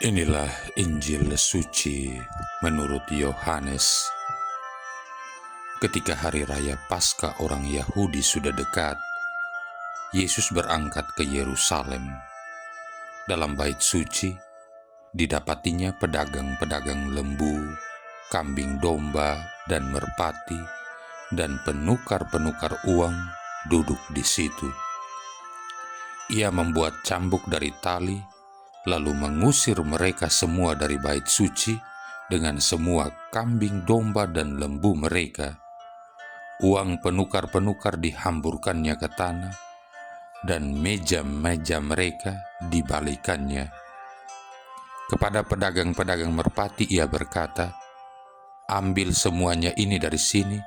Inilah Injil suci menurut Yohanes. Ketika hari raya Paskah orang Yahudi sudah dekat, Yesus berangkat ke Yerusalem. Dalam bait suci, didapatinya pedagang-pedagang lembu, kambing domba, dan merpati, dan penukar-penukar uang duduk di situ. Ia membuat cambuk dari tali, lalu mengusir mereka semua dari bait suci dengan semua kambing domba dan lembu mereka. Uang penukar-penukar dihamburkannya ke tanah, dan meja-meja mereka dibalikannya. Kepada pedagang-pedagang merpati ia berkata, "Ambil semuanya ini dari sini,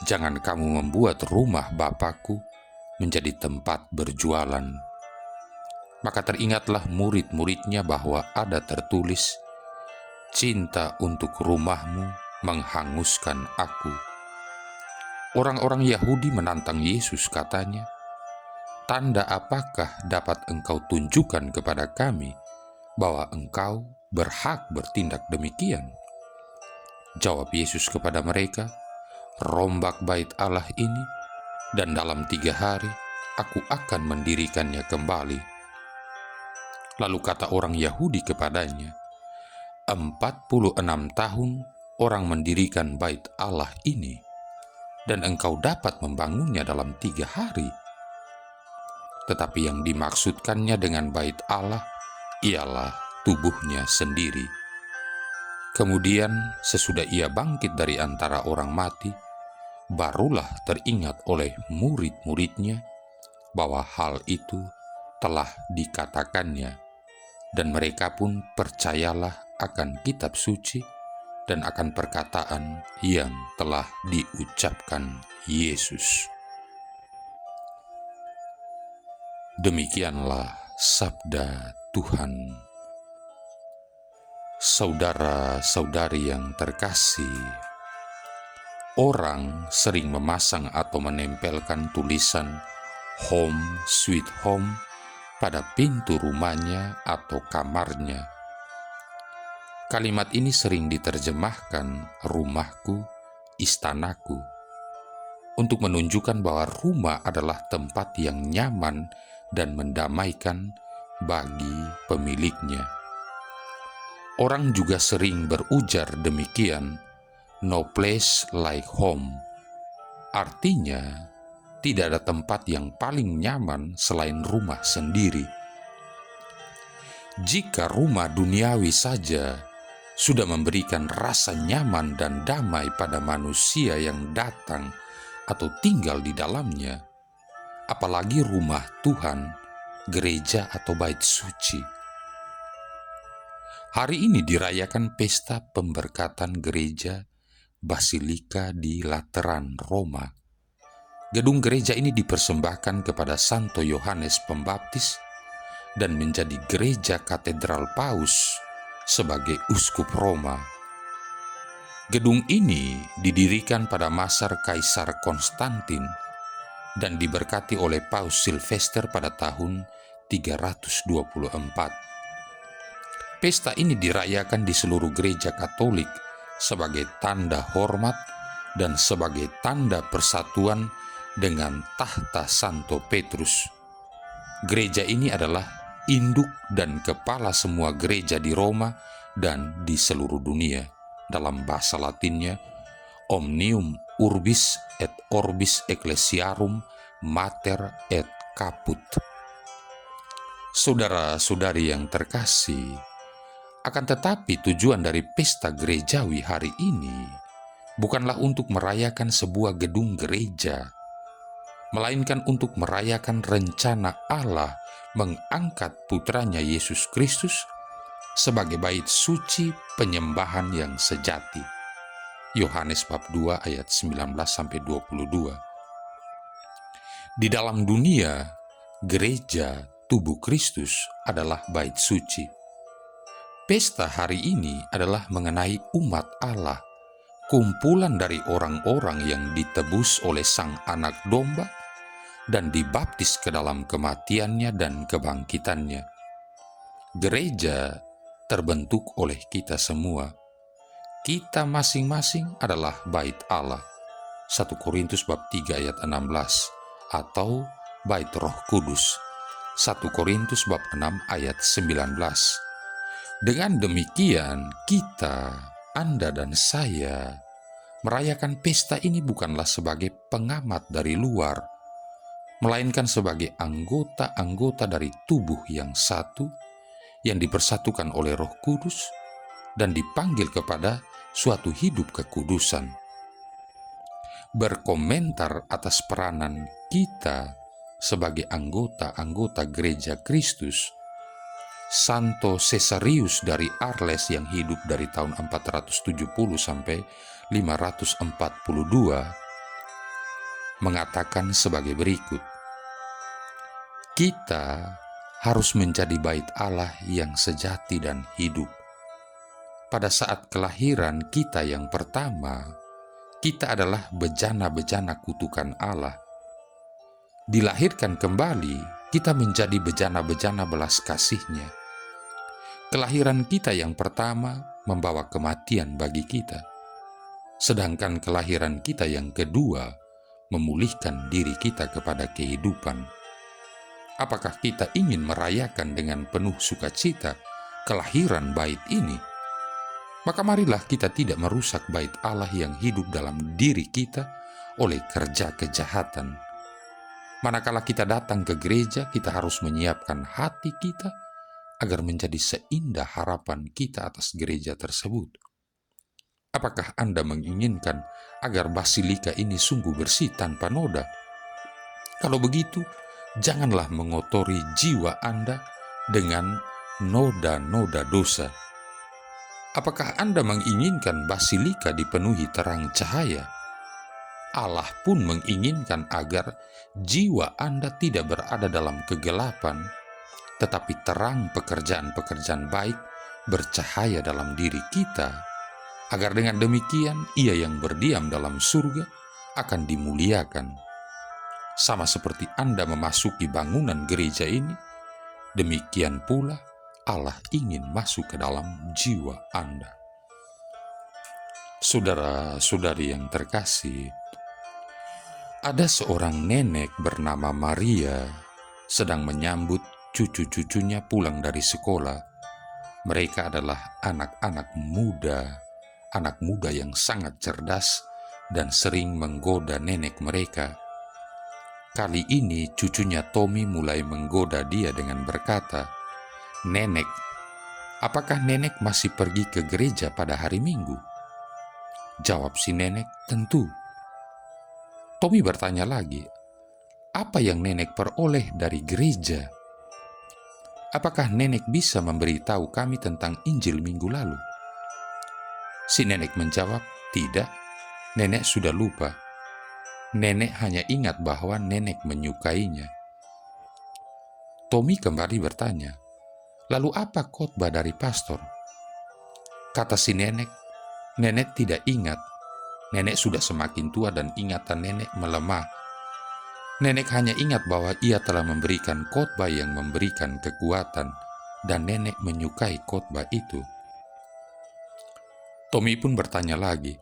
jangan kamu membuat rumah Bapakku menjadi tempat berjualan." Maka teringatlah murid-muridnya bahwa ada tertulis, "Cinta untuk rumahmu menghanguskan aku." Orang-orang Yahudi menantang Yesus, katanya, "Tanda apakah dapat engkau tunjukkan kepada kami bahwa engkau berhak bertindak demikian?" Jawab Yesus kepada mereka, "Rombak bait Allah ini, dan dalam 3 hari aku akan mendirikannya kembali." Lalu kata orang Yahudi kepadanya, 46 tahun orang mendirikan bait Allah ini, dan engkau dapat membangunnya dalam 3 hari. Tetapi yang dimaksudkannya dengan bait Allah ialah tubuhnya sendiri. Kemudian sesudah ia bangkit dari antara orang mati, barulah teringat oleh murid-muridnya bahwa hal itu telah dikatakannya, dan mereka pun percayalah akan kitab suci dan akan perkataan yang telah diucapkan Yesus. Demikianlah sabda Tuhan. Saudara-saudari yang terkasih, orang sering memasang atau menempelkan tulisan "Home Sweet Home" pada pintu rumahnya atau kamarnya. Kalimat ini sering diterjemahkan "rumahku, istanaku", untuk menunjukkan bahwa rumah adalah tempat yang nyaman dan mendamaikan bagi pemiliknya. Orang juga sering berujar demikian, "No place like home". Artinya, tidak ada tempat yang paling nyaman selain rumah sendiri. Jika rumah duniawi saja sudah memberikan rasa nyaman dan damai pada manusia yang datang atau tinggal di dalamnya, apalagi rumah Tuhan, gereja atau bait suci. Hari ini dirayakan pesta pemberkatan gereja Basilika di Lateran, Roma. Gedung gereja ini dipersembahkan kepada Santo Yohanes Pembaptis dan menjadi gereja katedral Paus sebagai uskup Roma. Gedung ini didirikan pada masa Kaisar Konstantin dan diberkati oleh Paus Silvester pada tahun 324. Pesta ini dirayakan di seluruh gereja Katolik sebagai tanda hormat dan sebagai tanda persatuan dengan tahta Santo Petrus. Gereja ini adalah induk dan kepala semua gereja di Roma dan di seluruh dunia. Dalam bahasa Latinnya, "Omnium urbis et orbis ecclesiarum mater et caput". Saudara-saudari yang terkasih, akan tetapi tujuan dari pesta gerejawi hari ini bukanlah untuk merayakan sebuah gedung gereja, melainkan untuk merayakan rencana Allah mengangkat putranya Yesus Kristus sebagai bait suci penyembahan yang sejati. Yohanes bab 2 ayat 19-22. Di dalam dunia, gereja tubuh Kristus adalah bait suci. Pesta hari ini adalah mengenai umat Allah, kumpulan dari orang-orang yang ditebus oleh Sang Anak Domba dan dibaptis ke dalam kematiannya dan kebangkitannya. Gereja terbentuk oleh kita semua. Kita masing-masing adalah bait Allah. 1 Korintus bab 3 ayat 16 atau bait Roh Kudus. 1 Korintus bab 6 ayat 19. Dengan demikian, kita, Anda dan saya, merayakan pesta ini bukanlah sebagai pengamat dari luar, melainkan sebagai anggota-anggota dari tubuh yang satu, yang dipersatukan oleh Roh Kudus dan dipanggil kepada suatu hidup kekudusan. Berkomentar atas peranan kita sebagai anggota-anggota Gereja Kristus, Santo Caesarius dari Arles yang hidup dari tahun 470 sampai 542 mengatakan sebagai berikut: kita harus menjadi bait Allah yang sejati dan hidup. Pada saat kelahiran kita yang pertama, kita adalah bejana-bejana kutukan Allah. Dilahirkan kembali, kita menjadi bejana-bejana belas kasih-Nya. Kelahiran kita yang pertama membawa kematian bagi kita, sedangkan kelahiran kita yang kedua memulihkan diri kita kepada kehidupan. Apakah kita ingin merayakan dengan penuh sukacita kelahiran bait ini? Maka marilah kita tidak merusak bait Allah yang hidup dalam diri kita oleh kerja kejahatan. Manakala kita datang ke gereja, kita harus menyiapkan hati kita agar menjadi seindah harapan kita atas gereja tersebut. Apakah Anda menginginkan agar basilika ini sungguh bersih tanpa noda? Kalau begitu, janganlah mengotori jiwa Anda dengan noda-noda dosa. Apakah Anda menginginkan basilika dipenuhi terang cahaya? Allah pun menginginkan agar jiwa Anda tidak berada dalam kegelapan, tetapi terang pekerjaan-pekerjaan baik bercahaya dalam diri kita, agar dengan demikian Ia yang berdiam dalam surga akan dimuliakan. Sama seperti Anda memasuki bangunan gereja ini, demikian pula Allah ingin masuk ke dalam jiwa Anda. Saudara-saudari yang terkasih, ada seorang nenek bernama Maria sedang menyambut cucu-cucunya pulang dari sekolah. Mereka adalah anak-anak muda yang sangat cerdas dan sering menggoda nenek mereka. Kali ini cucunya Tommy mulai menggoda dia dengan berkata, "Nenek, apakah nenek masih pergi ke gereja pada hari Minggu?" Jawab si nenek, "Tentu." Tommy bertanya lagi, "Apa yang nenek peroleh dari gereja? Apakah nenek bisa memberitahu kami tentang Injil minggu lalu?" Si nenek menjawab, "Tidak, nenek sudah lupa. Nenek hanya ingat bahwa nenek menyukainya." Tommy kembali bertanya, "Lalu apa khotbah dari pastor?" Kata si nenek, "Nenek tidak ingat. Nenek sudah semakin tua dan ingatan nenek melemah. Nenek hanya ingat bahwa ia telah memberikan khotbah yang memberikan kekuatan, dan nenek menyukai khotbah itu." Tommy pun bertanya lagi,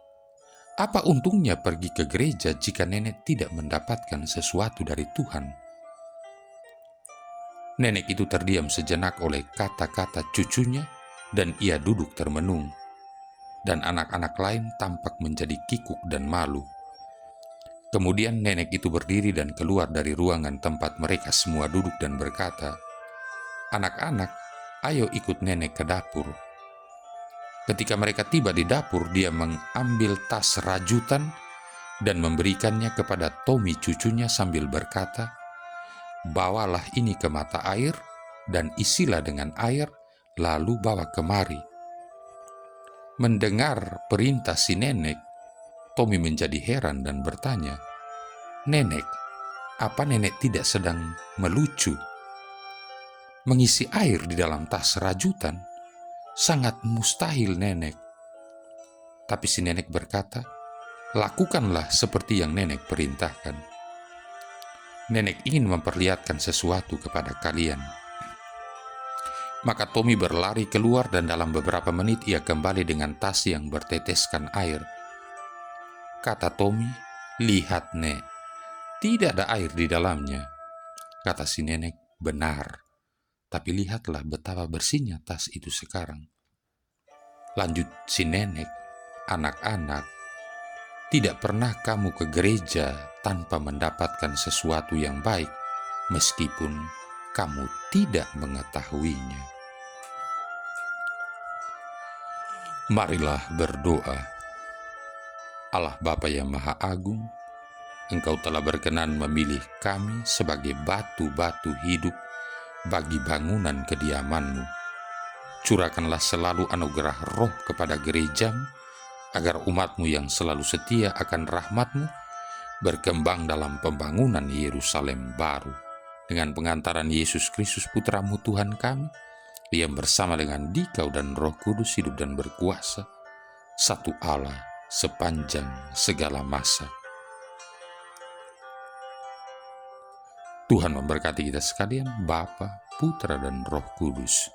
"Apa untungnya pergi ke gereja jika nenek tidak mendapatkan sesuatu dari Tuhan?" Nenek itu terdiam sejenak oleh kata-kata cucunya, dan ia duduk termenung. Dan anak-anak lain tampak menjadi kikuk dan malu. Kemudian nenek itu berdiri dan keluar dari ruangan tempat mereka semua duduk dan berkata, "Anak-anak, ayo ikut nenek ke dapur." Ketika mereka tiba di dapur, dia mengambil tas rajutan dan memberikannya kepada Tommy cucunya sambil berkata, "Bawalah ini ke mata air dan isilah dengan air, lalu bawa kemari." Mendengar perintah si nenek, Tommy menjadi heran dan bertanya, "Nenek, apa nenek tidak sedang melucu? Mengisi air di dalam tas rajutan? Sangat mustahil, nenek." Tapi si nenek berkata, "Lakukanlah seperti yang nenek perintahkan." Nenek ingin memperlihatkan sesuatu kepada kalian. Maka Tommy berlari keluar dan dalam beberapa menit ia kembali dengan tas yang berteteskan air. Kata Tommy, "Lihat, Nek, tidak ada air di dalamnya." Kata si nenek, "Benar, tapi lihatlah betapa bersihnya tas itu sekarang." Lanjut si nenek, "Anak-anak, tidak pernah kamu ke gereja tanpa mendapatkan sesuatu yang baik, meskipun kamu tidak mengetahuinya." Marilah berdoa. Allah Bapa yang Maha Agung, Engkau telah berkenan memilih kami sebagai batu-batu hidup bagi bangunan kediaman-Mu. Curahkanlah selalu anugerah roh kepada gereja-Mu, agar umat-Mu yang selalu setia akan rahmat-Mu berkembang dalam pembangunan Yerusalem baru. Dengan pengantaran Yesus Kristus Putra-Mu Tuhan kami, yang bersama dengan Dikau dan Roh Kudus hidup dan berkuasa, satu Allah sepanjang segala masa. Tuhan memberkati kita sekalian, Bapa, Putra, dan Roh Kudus.